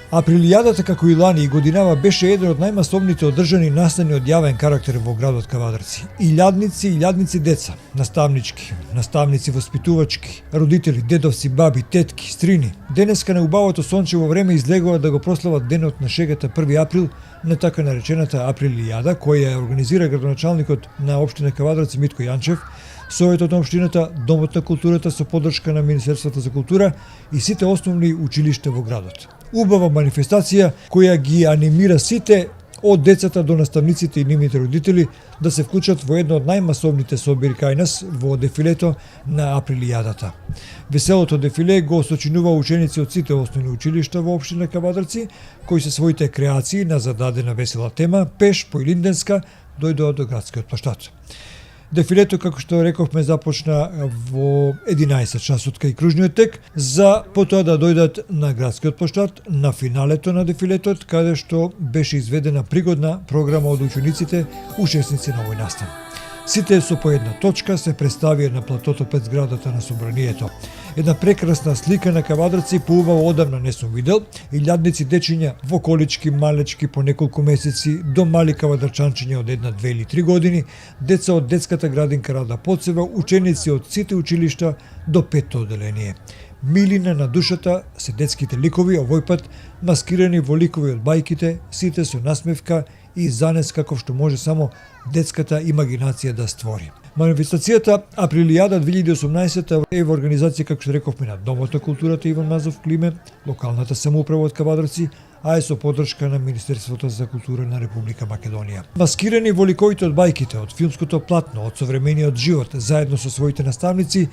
Априлијадата како и лани и годинава беше еден од најмасовните одржани настани од јавен карактер во градот Кавадарци. Илјадници деца, наставници воспитувачки, родители, дедовци, баби, тетки, стрини. Денеска на убавото сончево време излегува да го прослават денот на шегата 1 април на така наречената Априлијада, која ја организира градоначалникот на општина Кавадарци Митко Јанчев, Советот на општината, Домот на културата со поддршка на Министерството за култура и сите основни училишта во градот. Убава манифестација која ги анимира сите од децата до наставниците и нивните родители да се вклучат во едно од најмасовните собири кај нас во дефилето на Априлијадата. Веселото дефиле го сочинува ученици од сите основни училишта во општина Кавадарци, кои се своите креации на зададена весела тема пеш по Илинденска дојдоа до градскиот площад. Дефилето, како што рековме, започна во 11 часот кај кружниот тек, за потоа да дојдат на градскиот площад на финалето на дефилетот, каде што беше изведена пригодна програма од учениците, учесници на овој настан. Сите со по една точка се представија на платото пред зградата на собранието. Една прекрасна слика на Кавадарци поубаво одамна не сум видел, илјадници дечиња во колички, малечки по неколку месеци, до мали кавадарчанчиња од 1, 2 или 3 години, деца од детската градинка Рада Поцева, ученици од сите училишта до 5-то оделение. Милина на душата се детските ликови, овој пат маскирани во ликови од бајките, сите со насмевка и занес каков што може само детската имагинација да створи. Манифестацијата Априлијада 2018 е во организација, како што рековме, на Домот на културата Иван Мазов Климе, локалната самоуправа од Кавадарци, а е со поддршка на Министерството за култура на Република Македонија. Маскирани во ликовите од бајките, од филмското платно, од современиот живот, заедно со своите наставници,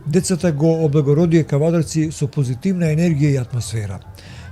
децата го облагородија Кавадарци со позитивна енергија и атмосфера.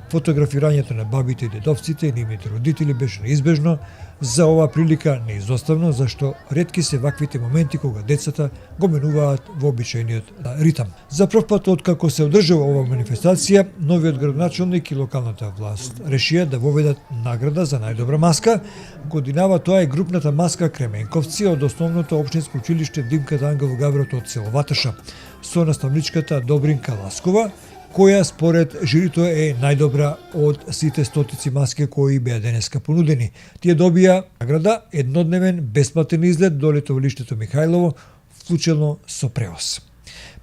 Фотографирањето на бабите и дедовците и нивните родители беше неизбежно, за оваа прилика неизоставно, зашто ретки се ваквите моменти кога децата го менуваат во обичајниот ритам. За прв пат откако се одржува оваа манифестација, новиот градоначалник и локалната власт решија да воведат награда за најдобра маска. Годинава тоа е групната маска Кременковци од основното општинско училиште Димка Дангел Гаврот од село Ваташа, со наставничката Добринка Ласкова, која според жирито е најдобра од сите стотици маски кои беа денеска понудени. Тие добија награда еднодневен бесплатен излет до летовалиштето Михајлово, вклучено со превоз.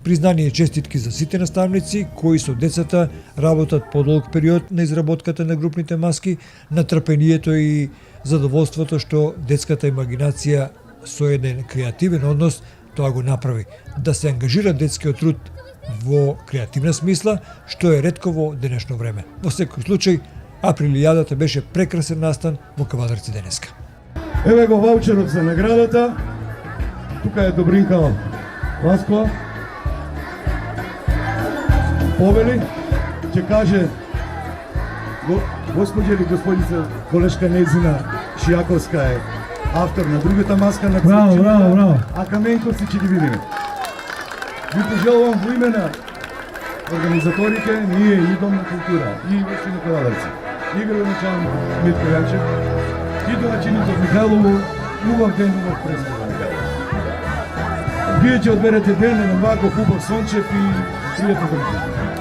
Признание и честитки за сите наставници кои со децата работат подолг период на изработката на групните маски, на трпението и задоволството што детската имагинација со еден креативен однос тоа го направи. Да се ангажира детскиот труд во креативна смисла, што е ретко во денешно време. Во секој случај, Априлијадата беше прекрасен настан во Кавадарци денеска. Еве го ваучерот за наградата. Тука е Добринка Ласкова. Повели, ќе каже госпоѓа или господица, колешка Незина Шијаковска е автор на другата маска на Браво. А Каменковци ќе ги видиме. Ви пожелувам во име на организаторите, ние и Дом на култура, и општина Кавадарци, и градоначалник Митко Јанчев, и домаќините од Михајлово, убав ден, убав представа. Вие ќе одберете ден на ваков убав сончев и пријатно да